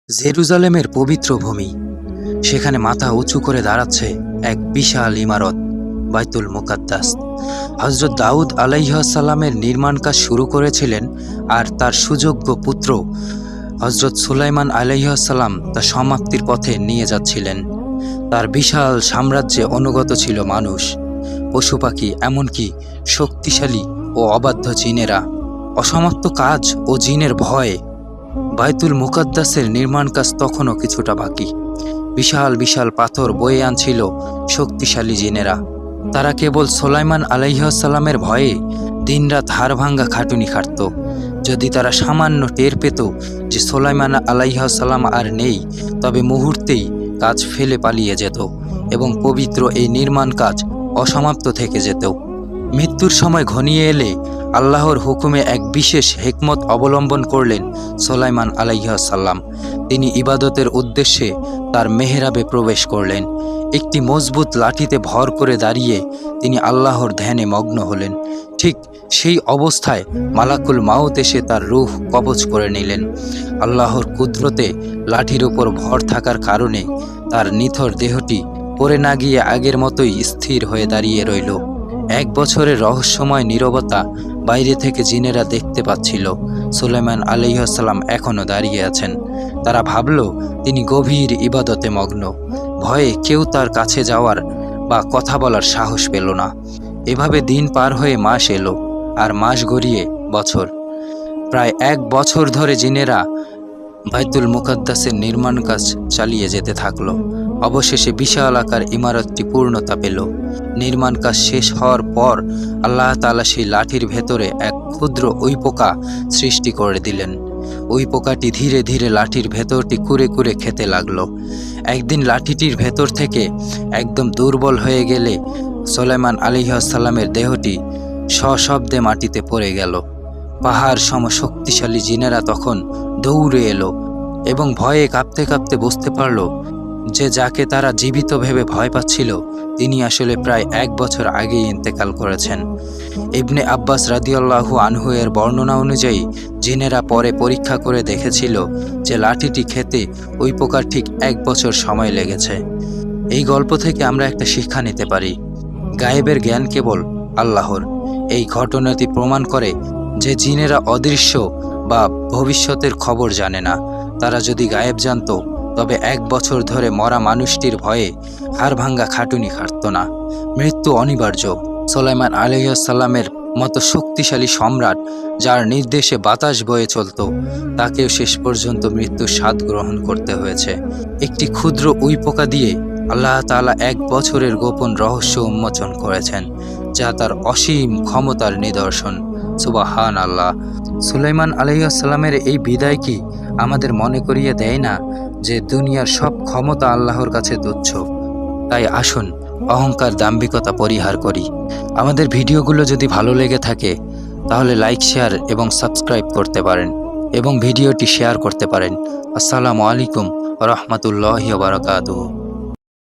জেরুজালেমের পবিত্র ভূমি, সেখানে মাথা উঁচু করে দাঁড়াচ্ছে এক বিশাল ইমারত, বাইতুল মুকাদ্দাস। হযরত দাউদ আলাইহিস সালামের নির্মাণ কাজ শুরু করেছিলেন, আর তার সুযোগ্য পুত্র হযরত সুলাইমান আলাইহিস সালাম তা সমাপ্তির পথে নিয়ে যাচ্ছিলেন। তার বিশাল সাম্রাজ্যে অনুগত ছিল মানুষ, পশু পাখি, এমনকি শক্তিশালী ও অবাধ্য জিনেরা। অসমাপ্ত কাজ ও জিনের ভয়ে বাইতুল মুকাদ্দাসের নির্মাণ কাজ তখনও কিছুটা বাকি। বিশাল বিশাল পাথর বয়ে আনছিল শক্তিশালী জিনেরা। তারা কেবল সুলাইমান আলাইহিস সালামের ভয়ে দিনরাত হাড়ভাঙ্গা খাটুনি খাটত। যদি তারা সামান্য টের পেত যে সুলাইমান আলাইহিস সালাম আর নেই, তবে মুহূর্তেই কাজ ফেলে পালিয়ে যেত এবং পবিত্র এই নির্মাণ কাজ অসমাপ্ত থেকে যেত। মৃত্যুর সময় ঘনিয়ে এলে আল্লাহর হুকুমে এক বিশেষ হিকমত অবলম্বন করলেন সুলাইমান আলাইহিস সালাম। তিনি ইবাদতের উদ্দেশ্যে তার মেহরাবে প্রবেশ করলেন। একটি মজবুত লাঠিতে ভর করে দাঁড়িয়ে তিনি আল্লাহর ধ্যানে মগ্ন হলেন। ঠিক সেই অবস্থায় মালাকুল মাউত এসে তার রূহ কবজ করে নিলেন। আল্লাহর কুদরতে লাঠির উপর ভর থাকার কারণে তার নিথর দেহটি পড়ে না গিয়ে আগের মতোই স্থির হয়ে দাঁড়িয়ে রইল। 1 বছরের রহস্যময় নীরবতা বাইরে থেকে জিনেরা দেখতে পাচ্ছিল। সুলাইমান আলাইহিস সালাম এখনও দাঁড়িয়ে আছেন। তারা ভাবল তিনি গভীর ইবাদতে মগ্ন। ভয়ে কেউ তার কাছে যাওয়ার বা কথা বলার সাহস পেল না। এভাবে দিন পার হয়ে মাস এলো, আর মাস গড়িয়ে বছর। প্রায় 1 বছর ধরে জিনেরা বাইতুল মুকাদ্দাসের নির্মাণ কাজ চালিয়ে যেতে থাকলো। অবশেষে বিশাল আকার ইমারতটি পূর্ণতা পেল। নির্মাণ কাজ শেষ হওয়ার পর আল্লাহ তাআলা সেই লাঠির ভেতরে এক ক্ষুদ্র উইপোকা সৃষ্টি করে দিলেন। উইপোকাটি ধীরে ধীরে লাঠির ভেতরটি কুরে কুরে খেতে লাগলো। একদিন লাঠিটির ভেতর থেকে একদম দুর্বল হয়ে গেলে সুলাইমান আলাইহিস সালামের দেহটি সশব্দে মাটিতে পড়ে গেল। পাহাড় সম শক্তিশালী জিনেরা তখন দৌড়ে এলো এবং ভয়ে কাঁপতে কাঁপতে বুঝতে পারল যে যাকে তারা জীবিত ভেবে ভয় পাচ্ছিল, তিনি আসলে প্রায় 1 বছর আগেই ইন্তেকাল করেছেন। ইবনে আব্বাস রাদিয়াল্লাহু আনহু এর বর্ণনা অনুযায়ী জিনেরা পরে পরীক্ষা করে দেখেছিল যে লাঠিটি খেতে ওই পোকার ঠিক 1 বছর সময় লেগেছে। এই গল্প থেকে আমরা একটা শিক্ষা নিতে পারি, গায়েবের জ্ঞান কেবল আল্লাহর। এই ঘটনাটি প্রমাণ করে যে জিনেরা অদৃশ্য বা ভবিষ্যতের খবর জানে না। তারা যদি গায়েব জানতো, তবে 1 বছর ধরে মরা মানুষটির ভয়ে হাড়ভাঙ্গা খাটুনি খাটত না। মৃত্যু অনিবার্য। সুলাইমান আলাইহিস সালামের মতো শক্তিশালী সম্রাট, যার নির্দেশে বাতাস বয়ে চলত, তাকেও শেষ পর্যন্ত মৃত্যুর স্বাদ গ্রহণ করতে হয়েছে। একটি ক্ষুদ্র উইপোকা দিয়ে আল্লাহ তাআলা 1 বছরের গোপন রহস্য উন্মোচন করেছেন, যা তার অসীম ক্ষমতার নিদর্শন। সুবহানাল্লাহ। সুলাইমান আলাইহিস সালামের এই বিদায় কি আমাদের মনে করিয়ে দেয় না যে দুনিয়ার সব ক্ষমতা আল্লাহর কাছে তুচ্ছ? তাই আসুন অহংকার, দাম্ভিকতা পরিহার করি। আমাদের ভিডিওগুলো যদি ভালো লেগে থাকে, তাহলে লাইক, শেয়ার এবং সাবস্ক্রাইব করতে পারেন এবং ভিডিওটি শেয়ার করতে পারেন। আসসালামু আলাইকুম ওয়া রাহমাতুল্লাহি ওয়া বারাকাতুহু।